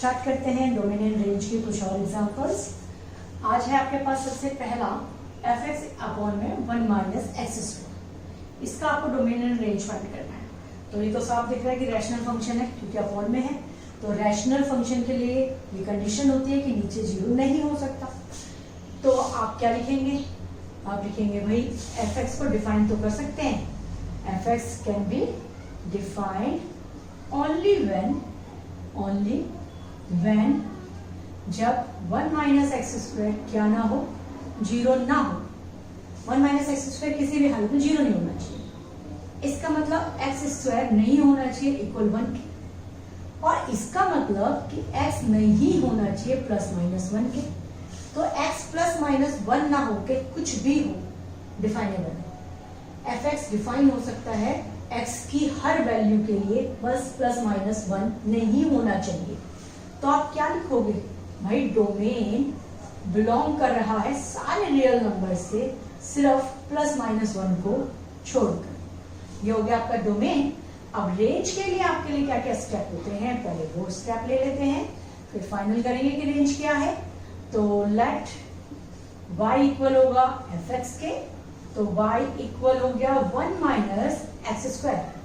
Start करते हैं domain and range के कुछ और एग्जांपल्स। आज है आपके पास सबसे पहला f(x) अपॉन में 1 माइनस एक्स स्क्वायर। इसका आपको डोमेन एंड रेंज फाइंड करना है। तो ये तो साफ दिख रहा है कि रैशनल फंक्शन है क्योंकि अपॉन में है। तो रैशनल फंक्शन के लिए ये कंडीशन होती है कि नीचे जीरो नहीं हो सकता। तो आप क्या लिखेंगे? आप लिखेंगे भाई f(x) को डिफाइन तो कर सकते हैं। f(x) can be defined only when जब 1 माइनस एक्स स्क्वायर क्या ना हो, जीरो ना हो। 1 माइनस एक्स स्क्वायर किसी भी हालत में जीरो नहीं होना चाहिए। इसका मतलब एक्स स्क्वायर नहीं होना चाहिए इक्वल 1 के, और इसका मतलब कि x नहीं होना चाहिए प्लस माइनस 1 के। तो x प्लस माइनस 1 ना हो के कुछ भी हो डिफाइनेबल है। f(x) डिफाइन हो सकता है x की हर वैल्यू के लिए, बस प्लस माइनस 1 नहीं होना चाहिए। तो आप क्या लिखोगे भाई? डोमेन बिलोंग कर रहा है सारे रियल नंबर से सिर्फ प्लस माइनस 1 को छोड़कर। ये हो गया आपका डोमेन। अब रेंज के लिए आपके लिए क्या क्या स्टेप होते हैं, पहले वो स्टेप ले लेते हैं, फिर फाइनल करेंगे कि रेंज क्या है। तो लेट y इक्वल होगा f(x) के, तो y इक्वल हो गया 1 माइनस एक्स स्क्वायर।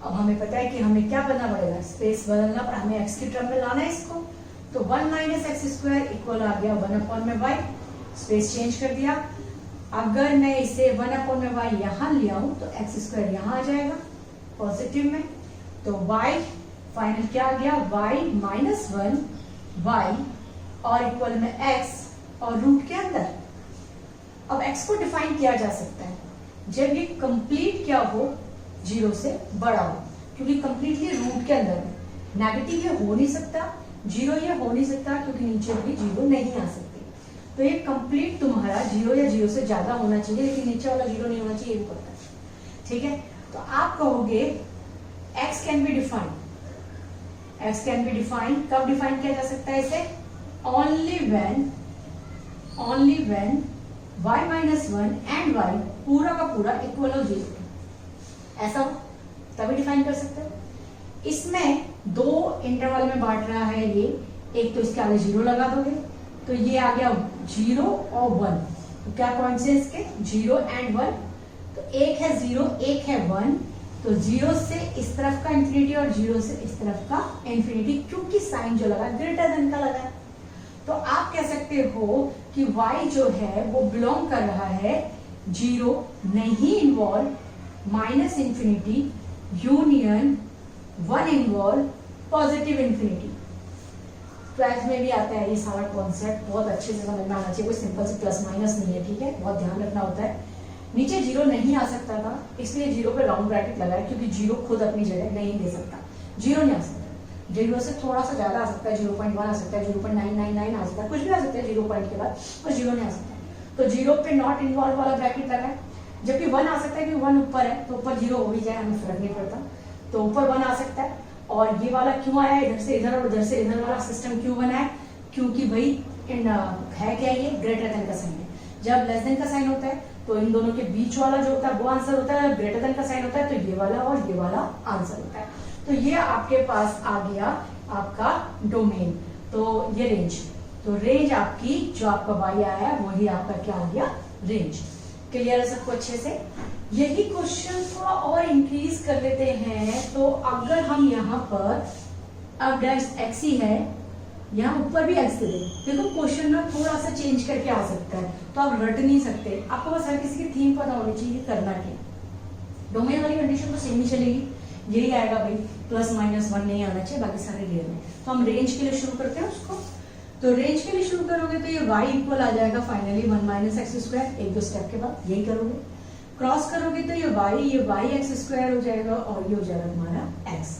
अब हमें पता है कि हमें क्या करना पड़ेगा, स्पेस बदलना, पर हमें x की टर्म में लाना है इसको। तो 1 माइनस एक्स स्क्वायर इक्वल आ गया 1 अपॉन में y। स्पेस चेंज कर दिया। अगर मैं इसे 1 अपॉन में y यहां ले आऊं तो एक्स स्क्वायर यहां आ जाएगा पॉजिटिव में। तो y फाइनल क्या आ गया? y माइनस 1 y और इक्वल में x और रूट के अंदर। अब x को डिफाइन किया जा सकता है जब ये कंप्लीट क्या हो, जीरो से बड़ा हो, क्योंकि कंप्लीटली रूट के अंदर है। नेगेटिव ये हो नहीं सकता, जीरो ये हो नहीं सकता क्योंकि नीचे भी जीरो नहीं आ सकती। तो ये कंप्लीट तुम्हारा जीरो या जीरो से ज्यादा होना चाहिए, लेकिन नीचे वाला जीरो नहीं होना चाहिए, ये भी पता है। ठीक है, तो आप कहोगे x can be defined. x can be defined कब डिफाइन किया जा सकता है इसे? only when y minus 1 and y पूरा का पूरा इक्वल हो जीरो, ऐसा हो तभी डिफाइन कर सकते हो। इसमें दो इंटरवल में बांट रहा है ये, एक तो इसके आगे जीरो लगा दोगे तो ये आ गया 0 और 1। तो क्या पॉइंट्स है इसके? 0 एंड 1। तो एक है 0, एक है 1। तो 0 से इस तरफ का इंफिनिटी और 0 से इस तरफ का इंफिनिटी, क्योंकि साइन जो लगा ग्रेटर देन का लगा है। तो आप कह सकते हो कि y जो है वो बिलोंग कर रहा है 0 नहीं involve minus infinity union 1 involve positive infinity. 12th में भी आता है ये सारा कॉन्सेप्ट, बहुत अच्छे से समझ में आना चाहिए। कोई सिंपल से प्लस माइनस नहीं है, ठीक है, बहुत ध्यान रखना होता है। नीचे जीरो नहीं आ सकता था, इसलिए जीरो पे राउंड ब्रैकेट लगाया, क्योंकि जीरो खुद अपनी जगह नहीं दे सकता। जीरो नहीं आ सकता, जीरो से थोड़ा सा ज्यादा आ सकता है, 0.1 आ सकता है, 0.999 आ सकता है, कुछ भी आ सकता है 0 पॉइंट के बाद, और जीरो नहीं आ सकता। तो जीरो पे नॉट इन्वॉल्व वाला ब्रैकेट लगाए, जबकि 1 आ सकता है कि 1 ऊपर है तो ऊपर जीरो हो भी जाए, हमें फर्क नहीं पड़ता। तो ऊपर 1 आ सकता है। और ये वाला क्यों आया इधर से इधर और इधर से इधर वाला सिस्टम क्यों बना है? क्योंकि भाई है क्या, ये ग्रेटर देन का साइन है। जब लेस देन का साइन होता है तो इन दोनों के बीच वाला जो होता है वो आंसर होता है, ग्रेटर देन का साइन होता है तो ये वाला और ये वाला आंसर होता है। तो ये आपके पास आ गया आपका डोमेन। तो ये रेंज, तो रेंज आपकी जो आपका y आया है वही आपका क्या आ गया? रेंज। क्लियर है सबको अच्छे से? यही क्वेश्चन थोड़ा और इंक्रीज कर लेते हैं। तो अगर हम यहाँ पर अब डैश x ही है, यहाँ ऊपर भी x दे दें, देखो क्वेश्चन ना थोड़ा सा चेंज करके आ सकता है, तो आप रट नहीं सकते। आपको बस हर किसी की थीम पता होनी चाहिए करना क्या। डोमेन वाली कंडीशन तो सेम ही चलेगी, यही आएगा भाई, प्लस माइनस 1 नहीं आना चाहिए, बाकी सारे रियल है। तो हम रेंज के लिए शुरू करते हैं उसको। तो रेंज के लिए शुरू करोगे तो ये y इक्वल आ जाएगा फाइनली 1 माइनस एक्स स्क्वायर। एक दो स्टेप के बाद यही करोगे, क्रॉस करोगे तो ये y एक्स स्क्वायर हो जाएगा और ये हो जाएगा तुम्हारा x।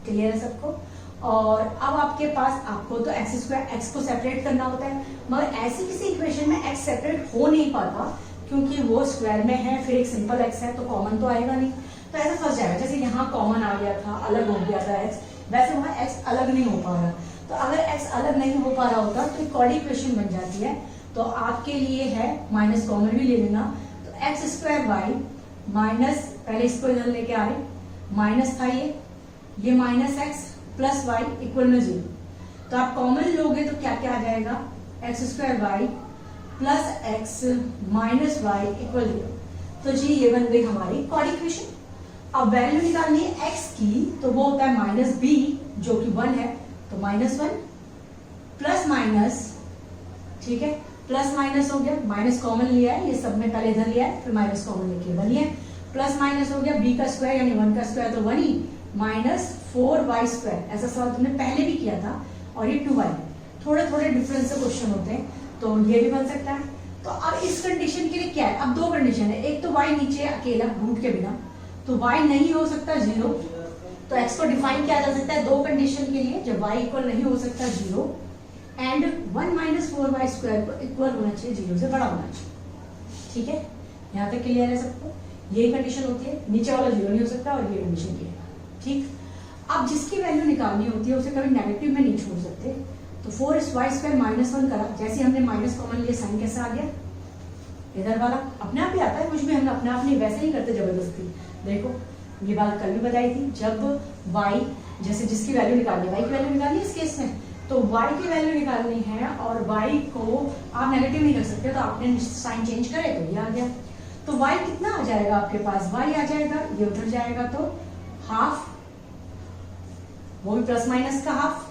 क्लियर है सबको? और अब आपके पास, आपको तो एक्स स्क्वायर x को सेपरेट करना होता है, मगर ऐसी किसी इक्वेशन में x सेपरेट हो नहीं पाता क्योंकि वो स्क्वायर में है, फिर एक सिंपल x है तो कॉमन तो आएगा नहीं, तो ऐसा फंस जाएगा। जैसे यहाँ कॉमन आ गया था, अलग हो गया था x, वैसे वहां x अलग नहीं हो पा रहा। तो अगर x अलग नहीं हो पा रहा होता तो एक कॉर्ड इक्वेशन बन जाती है। तो आपके लिए है माइनस कॉमन भी ले लेना, तो एक्स स्क्वायर वाई माइनस, पहले इसको इधर लेके आए, माइनस था ये minus X plus Y equal में 0। तो आप कॉमन लोगे तो क्या क्या आ जाएगा, X square Y plus X minus Y equal 0। तो जी ये बन गई हमारी क्वाड इक्वेशन। अब वैल्यू निकालनी है एक्स की, तो वो होता है माइनस बी जो कि 1 है, तो -1 प्लस माइनस, ठीक है, प्लस माइनस हो गया, माइनस कॉमन लिया है, ये सब में पहले इधर लिया है फिर माइनस कॉमन लेके 1 लिया है, प्लस माइनस हो गया बी का स्क्वायर यानी 1 का स्क्वायर तो 1 ही, माइनस 4y स्क्वायर। ऐसा सवाल तुमने पहले भी किया था और ये 2y। थोड़े थोड़े डिफरेंस से क्वेश्चन होते हैं, तो ये भी बन सकता है। तो अब इस कंडीशन के लिए क्या है, अब दो कंडीशन है, एक तो y नीचे अकेला रूट के बिना, तो y नहीं हो सकता 0, तो x को डिफाइन किया जा सकता है दो कंडीशन के लिए, जब y इक्वल नहीं हो सकता 0 एंड 1 माइनस 4y स्क्वायर को इक्वल होना चाहिए 0 से बड़ा होना चाहिए। ठीक है, यहाँ तक क्लियर है सबको? यही कंडीशन होती है, नीचे वाला 0 नहीं हो सकता और ये कंडीशन की है। ठीक, अब जिसकी वैल्यू निकालनी होती है उसे कभी नेगेटिव में नहीं छोड़ सकते, तो 4y स्क्वायर माइनस 1 करा, जैसे हमने माइनस कॉमन लिया साइन कैसा आ गया, इधर वाला अपने आप ही आता है, कुछ भी हम अपने आप नहीं वैसे ही करते जबरदस्ती। देखो ये बात कल भी बताई थी, जब y जैसे जिसकी वैल्यू निकालनी है, y की वैल्यू निकालनी है इस केस में, तो y की वैल्यू निकालनी है और y को आप नेगेटिव नहीं कर सकते, तो आपने साइन चेंज करे तो ये आ गया। तो y कितना आ जाएगा आपके पास, y आ जाएगा, ये उधर जाएगा तो हाफ, वो भी प्लस माइनस का हाफ,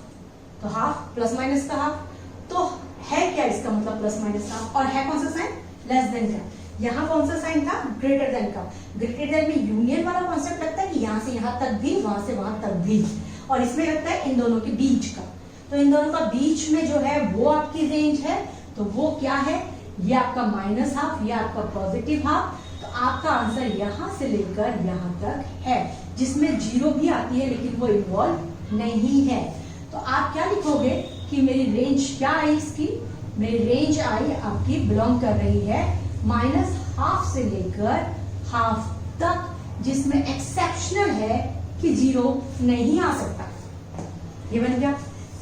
तो हाफ प्लस माइनस का हाफ, तो है क्या इसका मतलब प्लस माइनस का, और है कौन सा साइन, लेस देन का। यहाँ कौन सा साइन था, ग्रेटर देन का। ग्रेटर देन में यूनियन वाला कॉन्सेप्ट लगता है कि यहाँ से यहाँ तक भी, वहां से वहां तक भी, और इसमें लगता है इन दोनों के बीच का। तो इन दोनों का बीच में जो है वो आपकी रेंज है, तो वो क्या है, ये आपका माइनस हाफ, ये आपका पॉजिटिव हाफ। तो आपका आंसर यहाँ से लेकर यहाँ तक है, जिसमें 0 भी आती है लेकिन वो इन्वॉल्व नहीं है। तो आप क्या लिखोगे कि मेरी रेंज क्या आई इसकी, मेरी रेंज आई आपकी बिलोंग कर रही है माइनस हाफ से लेकर हाफ तक, जिसमें एक्सेप्शनल है कि 0 नहीं आ सकता। ये बन गया।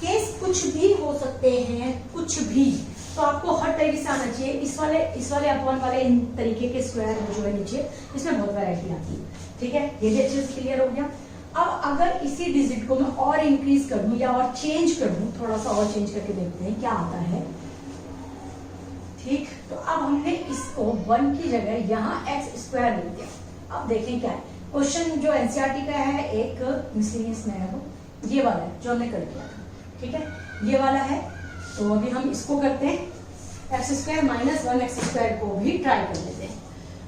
केस कुछ भी हो सकते हैं, कुछ भी, तो आपको हर तरीके से आना चाहिए। इस वाले अपॉन वाले इन तरीके के स्क्वायर जो है नीचे, इसमें बहुत वैरायटी आती है। ठीक है, ये भी अच्छे से क्लियर हो गया। अब अगर इसी डिजिट को मैं और इंक्रीज कर दूं या और चेंज कर दूं, थोड़ा सा और चेंज करके देखते हैं क्या आता है। ठीक, तो अब हमने इसको 1 की जगह यहाँ एक्स स्क्वायर लिख दिया। अब देखें क्या है क्वेश्चन, जो एनसीईआरटी का है, एक मिसलिनियस में है, वो ये वाला है जो हमने कर दिया था। ठीक है, ये वाला है, तो अभी हम इसको करते हैं, x square minus 1 x square को भी ट्राई कर लेते हैं।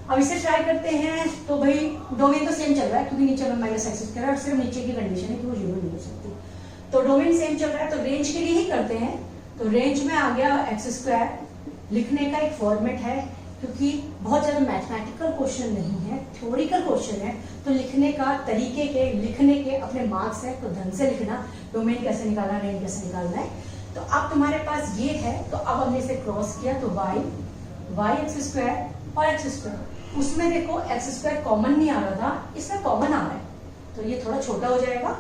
अब इसे ट्राई करते हैं तो भाई डोमेन तो सेम चल रहा है, क्योंकि नीचे में माइनस एक्स स्क्वायर और सिर्फ नीचे की कंडीशन है कि वो 0 नहीं हो सकती, तो डोमेन सेम चल रहा है, तो रेंज के लिए ही करते हैं। तो रेंज में आ गया एक्स स्क्वायर, लिखने का एक फॉर्मेट है, क्योंकि बहुत ज्यादा मैथमेटिकल क्वेश्चन नहीं है, थ्योरिकल क्वेश्चन है, तो लिखने का तरीके के, लिखने के अपने मार्क्स है, तो ढंग से लिखना, डोमेन कैसे निकालना, रेंज कैसे निकालना है। तो अब तुम्हारे पास ये है, तो अब हमने इसे क्रॉस किया, तो y एक्स स्क्वायर और एक्स स्क्वायर, उसमें देखो एक्स स्क्वायर कॉमन नहीं आ रहा था, इसमें कॉमन आ रहा है, तो ये थोड़ा छोटा हो जाएगा।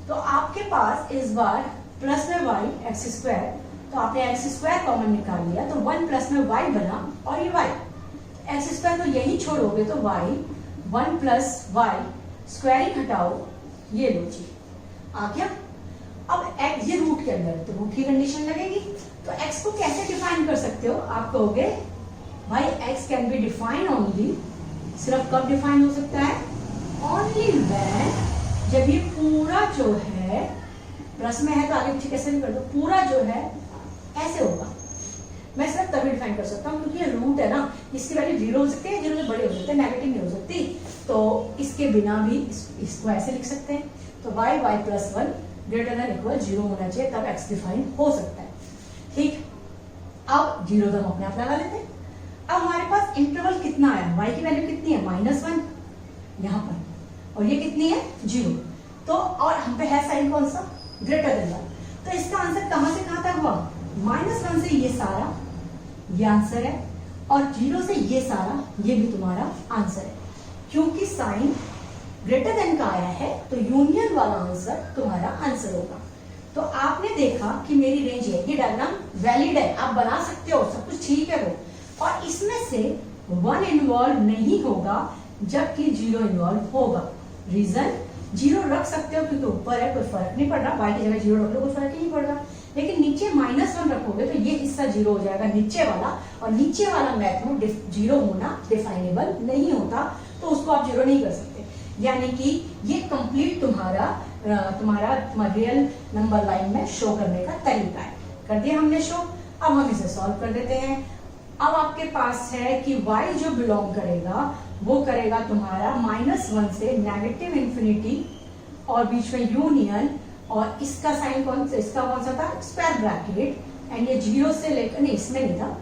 तो आपके पास इस बार प्लस में y एक्स स्क्वायर, तो आपने एक्स स्क्वायर कॉमन निकाल लिया, तो 1 प्लस में y बना, और ये y एक्स स्क्वायर तो यही छोड़ोगे तो y 1 प्लस y स्क्वायरिंग हटाओ, ये लो जी आ गया। अब x ये रूट के अंदर, तो रूट की कंडीशन लगेगी, तो x को कैसे डिफाइन कर सकते हो, आप कहोगे भाई x can be define only, सिर्फ कब डिफाइन हो सकता है, ओनली व्हेन, जब ये पूरा जो है प्लस में है, तो आगे पीछे कैसे भी कर दो, पूरा जो है ऐसे होगा, मैं सिर्फ तभी डिफाइन कर सकता हूँ, क्योंकि ये रूट है ना, इसकी वैल्यू 0 हो सकती है, 0 से बड़े हो सकते हैं, नेगेटिव नहीं हो सकती, तो इसके बिना भी इसको ऐसे लिख सकते हैं। तो y plus 1 greater than equal 0 होना चाहिए, तब x डिफाइन हो सकता है। ठीक, अब 0 तो हम अपने आप लगा लेते हैं। अब हमारे पास इंटरवल कितना आया, y की वैल्यू कितनी है, -1 यहाँ पर, और ये कितनी है 0, तो और हम पे है साइन कौन सा, ग्रेटर देन 1, तो इसका आंसर कहां से कहां तक हुआ, -1 से ये सारा, ये आंसर है, और 0 से ये सारा, ये भी तुम्हारा आंसर है। क्योंकि साइन ग्रेटर देन का आया है, तो यूनियन वाला आंसर तुम्हारा आंसर होगा। तो आपने देखा कि मेरी रेंज है, ये डायग्राम वैलिड है, आप बना सकते हो, सब कुछ ठीक है वो, और इसमें से 1 इन्वॉल्व नहीं होगा, जबकि 0 इन्वॉल्व होगा। रीजन, 0 रख सकते हो क्योंकि ऊपर है, कोई फर्क नहीं पड़ रहा, y की जगह 0 रख लो, कोई फर्क ही नहीं पड़ रहा। नीचे -1 रखोगे तो ये हिस्सा 0 हो जाएगा नीचे वाला, और नीचे वाला मैथ में 0 होना डिफाइनेबल नहीं होता, तो उसको आप 0 नहीं कर सकते। यानी कि ये कंप्लीट तुम्हारा रियल नंबर लाइन में शो करने का तरीका है। कर दिया हमने शो। अब हम इसे सॉल्व कर देते हैं। अब आपके पास है कि y जो बिलोंग करेगा वो करेगा तुम्हारा -1 से नेगेटिव इंफिनिटी और बीच में यूनियन, और इसका साइन कौन सा था, स्क्वायर ब्रैकेट, एंड ये 0 से लेकर, नहीं इसमें नहीं था,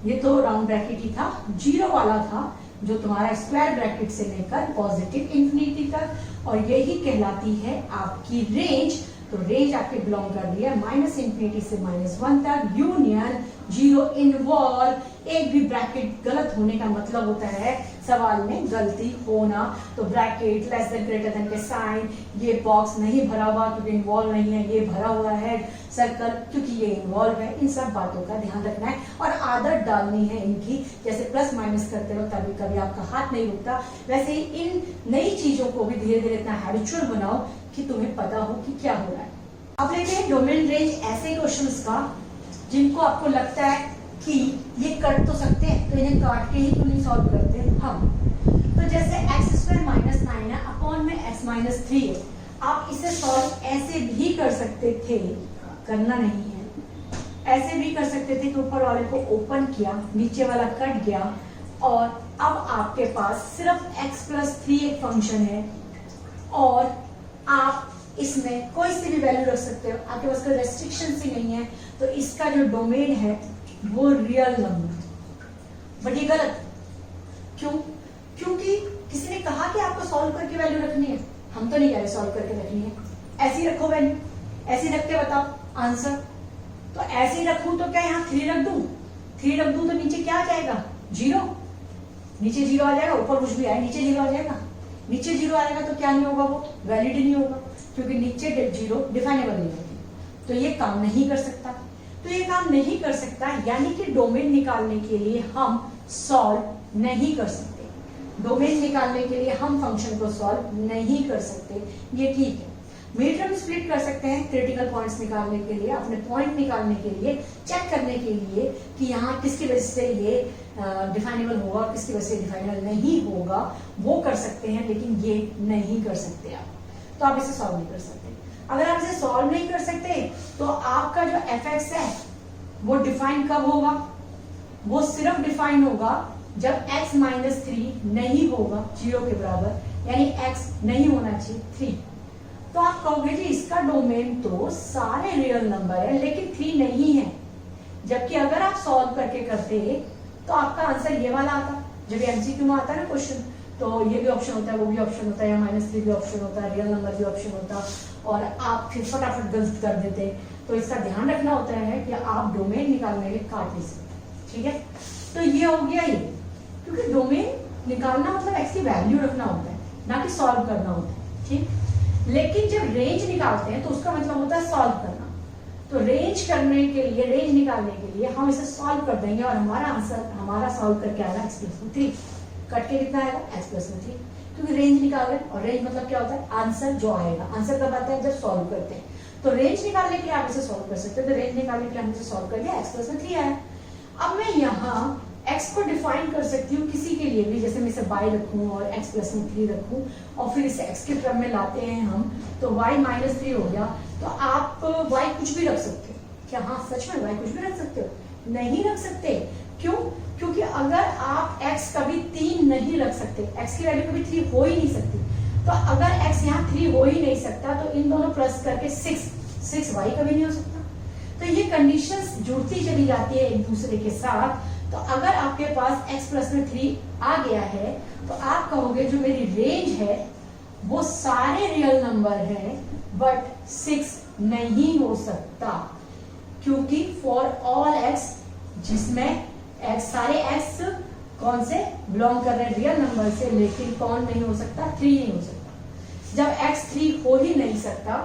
ये तो राउंड ब्रैकेट ही था, 0 वाला था जो तुम्हारा स्क्वायर ब्रैकेट से लेकर पॉजिटिव इंफिनिटी तक, और यही कहलाती है आपकी रेंज। तो रेंज आपके बिलोंग कर रही है -इंफिनिटी से -1 तक, यूनियन 0 इन्वॉल्व। एक भी ब्रैकेट गलत होने का मतलब होता है सवाल में गलती होना, तो bracket less than greater than के साइन, ये बॉक्स नहीं भरा हुआ क्योंकि इन्वॉल्व नहीं है, ये भरा हुआ है सर्कल क्योंकि ये इन्वॉल्व है। इन सब बातों का ध्यान रखना है और आदत डालनी है इनकी। जैसे प्लस माइनस करते रहो तभी कभी आपका हाथ नहीं रुकता, वैसे ही इन नई चीजों को भी धीरे धीरे इतना हैबिचुअल बनाओ कि तुम्हें पता हो कि क्या हो रहा है। अब लेते हैं डोमेन रेंज ऐसे क्वेश्चंस का जिनको आपको लगता है कि ये कट तो सकते हैं, तो इन्हें काट के ही क्यों नहीं सॉल्व करते हम। तो जैसे x² -9 है अपॉन में x - 3 है, आप इसे सॉल्व ऐसे भी कर सकते थे, करना नहीं है, ऐसे भी कर सकते थे कि ऊपर वाले को ओपन किया, नीचे वाला कट गया, और अब आपके पास सिर्फ x+3 एक फंक्शन है, और आप इसमें कोई सी भी वैल्यू रख सकते हो, आपके पास कोई रेस्ट्रिक्शन ही नहीं है, तो इसका जो डोमेन है वो रियल नंबर। बट ये गलत क्यों? क्योंकि किसी ने कहा कि आपको सॉल्व करके वैल्यू रखनी है, हम तो नहीं कह रहे सॉल्व करके रखनी है, ऐसे ही रखो वैल्यू, ऐसे रख के बताओ आंसर। तो ऐसे ही रखूं तो क्या यहाँ 3 रख दूं, 3 रख दूं तो नीचे क्या आ जाएगा 0, नीचे 0 आ जाएगा, ऊपर कुछ भी आए नीचे 0 आ जाएगा, नीचे 0 आएगा तो क्या नहीं होगा, वो वैलिड नहीं होगा क्योंकि नीचे 0 डिफाइनेबल नहीं होगी, तो ये काम नहीं कर सकता। तो ये काम नहीं कर सकता यानी कि डोमेन निकालने के लिए हम सॉल्व नहीं कर सकते, डोमेन निकालने के लिए हम फंक्शन को सॉल्व नहीं कर सकते, ये ठीक है। मिड टर्म स्प्लिट कर सकते हैं क्रिटिकल पॉइंट्स निकालने के लिए, अपने पॉइंट निकालने के लिए, चेक करने के लिए कि यहाँ किसकी वजह से ये डिफाइनेबल होगा, किसकी वजह से डिफाइनेबल नहीं होगा, वो कर सकते हैं, लेकिन ये नहीं कर सकते आप, तो आप इसे सॉल्व नहीं कर सकते। अगर आप इसे सॉल्व नहीं कर सकते तो आपका जो fx है वो डिफाइन कब होगा, वो सिर्फ डिफाइन होगा जब x - 3 नहीं होगा 0 के बराबर, यानी x नहीं होना चाहिए 3। तो आप कहोगे जी इसका डोमेन तो सारे रियल नंबर है लेकिन 3 नहीं है, जबकि अगर आप सॉल्व करके करते तो आपका आंसर ये वाला आता। जब एमसीक्यू में आता है ना क्वेश्चन, तो ये भी ऑप्शन होता है, वो भी ऑप्शन होता है, या -3 भी ऑप्शन होता है, रियल नंबर भी ऑप्शन होता, और आप फिर फटाफट गलत कर देते। तो इसका ध्यान रखना होता है कि आप डोमेन निकालने के काट नहीं सकते, ठीक है। तो ये हो गया ये, क्योंकि डोमेन निकालना मतलब एक्स की वैल्यू रखना होता है, ना कि सॉल्व करना होता है, ठीक। लेकिन जब रेंज निकालते हैं तो उसका मतलब होता है सॉल्व करना। तो रेंज करने के लिए, रेंज निकालने के लिए हम इसे सॉल्व कर देंगे और हमारा आंसर, हमारा सॉल्व करके आएगा x+3, कट के कितना आएगा x+3, क्योंकि रेंज निकाल रहे हैं, और रेंज मतलब क्या होता है आंसर जो आएगा। आंसर कब आता है जब सॉल्व करते हैं। तो रेंज निकालने के लिए आप इसे सॉल्व कर सकते हैं, तो रेंज निकालने के लिए हम इसे सॉल्व कर लिया, x+3 आया। अब मैं यहाँ x को डिफाइन कर सकती हूँ किसी के लिए भी, जैसे मैं इसे y रखूँ और x+3 रखूँ, और फिर इसे x के टर्म में लाते हैं हम, तो y - 3 हो गया। तो आप y कुछ भी रख सकते हो क्या? हाँ सच में y कुछ भी रख सकते हो? नहीं रख सकते। क्यों? क्योंकि अगर आप x कभी 3 नहीं रख सकते, x की वैल्यू कभी 3 हो ही नहीं सकती, तो अगर x यहाँ 3 हो ही नहीं सकता तो इन दोनों प्लस करके 6 y कभी नहीं हो सकता। तो ये कंडीशंस जुड़ती चली जाती है एक दूसरे के साथ। तो अगर आपके पास x+3 आ गया है तो आप कहोगे जो मेरी रेंज है वो सारे रियल नंबर है बट 6 नहीं हो सकता, क्योंकि फॉर ऑल x, जिसमें x सारे x कौन से बिलोंग कर रहे हैं रियल नंबर से, लेकिन कौन नहीं हो सकता 3 नहीं हो सकता। जब x 3 हो ही नहीं सकता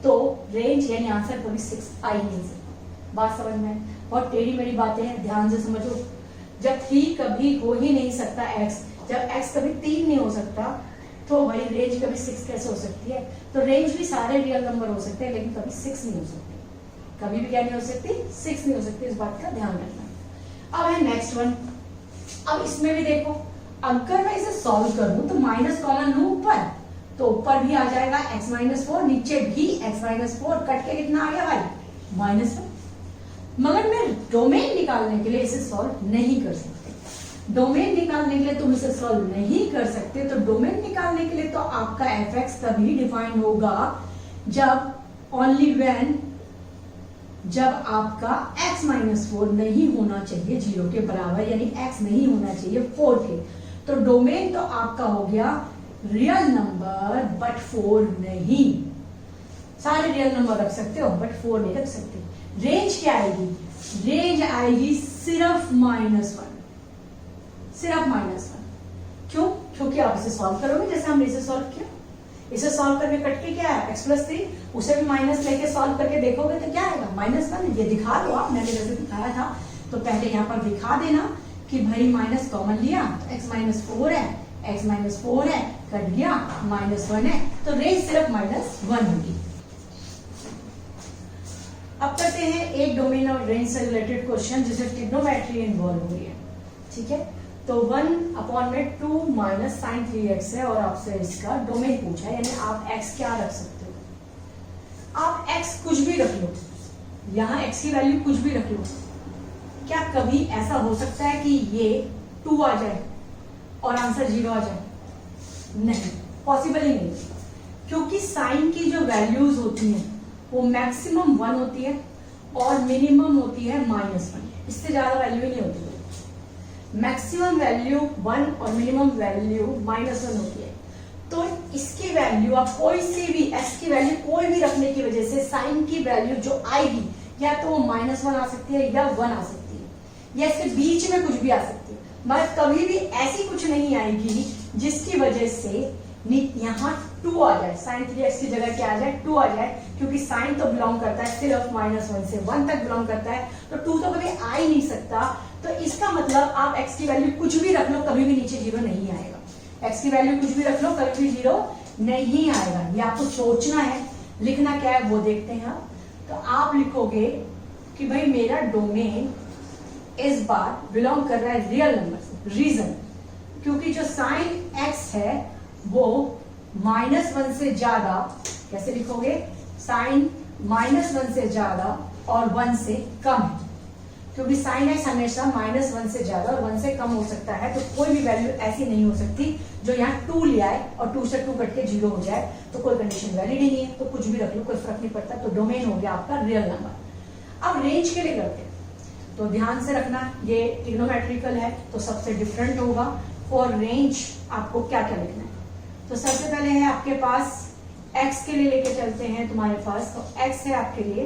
तो रेंज यानी आंसर कभी 6 आ ही नहीं सकता। बात समझ में? बहुत टेढ़ी मेरी बातें हैं, ध्यान से समझो। जब 3 कभी हो ही नहीं सकता x, जब x कभी 3 नहीं हो सकता, तो भाई रेंज कभी 6 कैसे हो सकती है? तो रेंज भी सारे रियल नंबर हो सकते हैं लेकिन कभी 6 नहीं हो सकते। कभी भी क्या नहीं हो सकती, 6 नहीं हो सकती, इस बात का ध्यान रखना। अब है नेक्स्ट वन। अब इसमें भी देखो, अगर मैं इसे सॉल्व करूं तो माइनस कॉमन लूं ऊपर, तो ऊपर भी आ जाएगा x माइनस 4, नीचे भी x माइनस 4, कट के कितना आ गया भाई -1। मगर मैं डोमेन निकालने के लिए इसे सॉल्व नहीं कर सकते। डोमेन निकालने के लिए तुम इसे सॉल्व नहीं कर सकते, तो डोमेन निकालने के लिए तो आपका fx तभी डिफाइन होगा जब ओनली व्हेन जब आपका x माइनस 4 नहीं होना चाहिए 0 के बराबर, यानी x नहीं होना चाहिए 4 के। तो डोमेन तो आपका हो गया रियल नंबर बट 4 नहीं। सारे रियल नंबर रख सकते हो बट 4 नहीं रख सकते। रेंज क्या आएगी? रेंज आएगी सिर्फ -1, सिर्फ -1। क्यों? क्योंकि आप इसे सॉल्व करोगे जैसे हमने इसे सॉल्व किया। इसे सॉल्व करके कट के क्या है x + 3, उसे भी माइनस लेके सॉल्व करके देखोगे तो क्या आएगा -1। ये दिखा दो आप, मैंने जैसे दिखाया था। तो पहले यहाँ पर दिखा देना कि भाई माइनस कॉमन लिया तो x माइनस 4 है, x माइनस 4 है, कट गया -1 है, तो रेंज सिर्फ -1 होगी। अब करते हैं एक डोमेन और रेंज से रिलेटेड क्वेश्चन जिसे ट्रिग्नोमेट्री इन्वॉल्व हुई है। ठीक है, तो 1/2 माइनस sin 3x है और आपसे इसका डोमेन पूछा है, यानी आप x क्या रख सकते हो। आप x कुछ भी रख लो, यहाँ x की वैल्यू कुछ भी रख लो। क्या कभी ऐसा हो सकता है कि ये 2 आ जाए और आंसर 0 आ जाए? नहीं, पॉसिबल ही नहीं, क्योंकि साइन की जो वैल्यूज होती हैं वो मैक्सिमम 1 होती है और मिनिमम होती है -1। इससे ज्यादा वैल्यू ही नहीं होती। मैक्सिमम वैल्यू 1 और मिनिमम वैल्यू -1 होती है। तो इसकी वैल्यू आप कोई सी भी s की वैल्यू कोई भी रखने की वजह से साइन की वैल्यू जो आएगी या तो वो -1 आ सकती है या 1 आ सकती है, या इसके बीच में कुछ भी आ सकती है, मगर कभी भी ऐसी कुछ नहीं आएगी जिसकी वजह से यहाँ 2 आ जाए, sin 3x की जगह क्या आ जाए 2 आ जाए, क्योंकि sin तो बिलोंग करता है सिर्फ -1 से 1 तक बिलोंग करता है, तो 2 तो कभी आ ही नहीं सकता। तो इसका मतलब आप x की वैल्यू कुछ भी रख लो, कभी भी नीचे 0 नहीं आएगा। x की वैल्यू कुछ भी रख लो, कभी भी 0 नहीं आएगा। ये आपको सोचना है, लिखना क्या है वो देखते हैं। तो आप लिखोगे कि भाई मेरा डोमेन इस बार बिलोंग कर रहा है रियल नंबर से। रीजन, क्योंकि जो साइन x है वो -1 से ज्यादा, कैसे लिखोगे, साइन -1 से ज्यादा और 1 से कम है, क्योंकि साइन x हमेशा -1 से ज्यादा और 1 से कम हो सकता है। तो कोई भी वैल्यू ऐसी नहीं हो सकती जो यहाँ 2 ले आए और 2 से 2 कट के 0 हो जाए, तो कोई कंडीशन वैलिड ही नहीं है। तो कुछ भी रख लो, कोई फर्क नहीं पड़ता। तो डोमेन हो गया आपका रियल नंबर। अब रेंज के लिए करते हैं, तो ध्यान से रखना ये ट्रिग्नोमेट्रिकल है तो सबसे डिफरेंट होगा। फॉर रेंज आपको क्या क्या लिखना है, तो सबसे पहले है आपके पास x के लिए लेके चलते हैं तुम्हारे पास। तो x है आपके लिए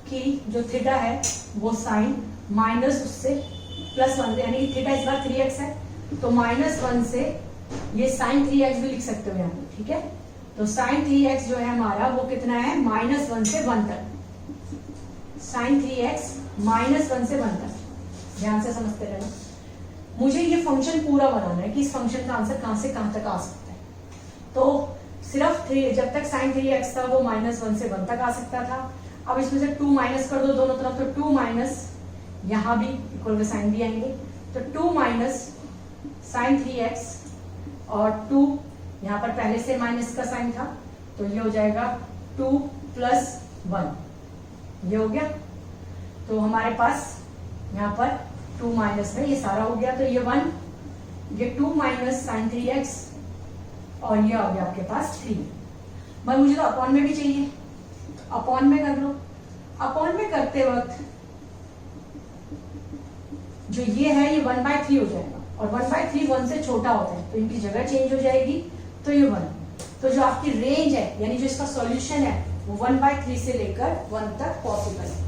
कि जो थीटा है वो साइन माइनस उससे +1, यानी कि थीटा इस बार 3x है, तो -1 से ये साइन 3x भी लिख सकते हो यहाँ पे। ठीक है, तो साइन 3x जो है हमारा वो कितना है, -1 से 1 तक। साइन 3x -1 से 1 तक, ध्यान से समझते रहना। मुझे ये फंक्शन पूरा बनाना है कि इस फंक्शन का आंसर कहां से कहां तक आ सकता है। तो सिर्फ 3, जब तक साइन 3x था वो -1 से 1 तक आ सकता था। अब इसमें से 2 माइनस कर दो दोनों तरफ, तो 2 माइनस यहां भी इक्वल टू साइन भी आएंगे, तो 2 माइनस साइन 3x और 2 यहां पर पहले से माइनस का साइन था, तो ये हो जाएगा 2 + 1, ये हो गया। तो हमारे पास यहाँ पर 2 माइनस में ये सारा हो गया, तो ये 1, ये 2 माइनस साइन 3x और ये आ गया आपके पास 3। मगर मुझे तो अपॉन में भी चाहिए, तो अपॉन में कर लो। अपॉन में करते वक्त जो ये है ये 1/3 हो जाएगा, और 1/3 1 से छोटा होता है, तो इनकी जगह चेंज हो जाएगी, तो ये 1। तो जो आपकी रेंज है, यानी जो इसका सॉल्यूशन है वो 1/3 से लेकर 1 तक पॉसिबल है।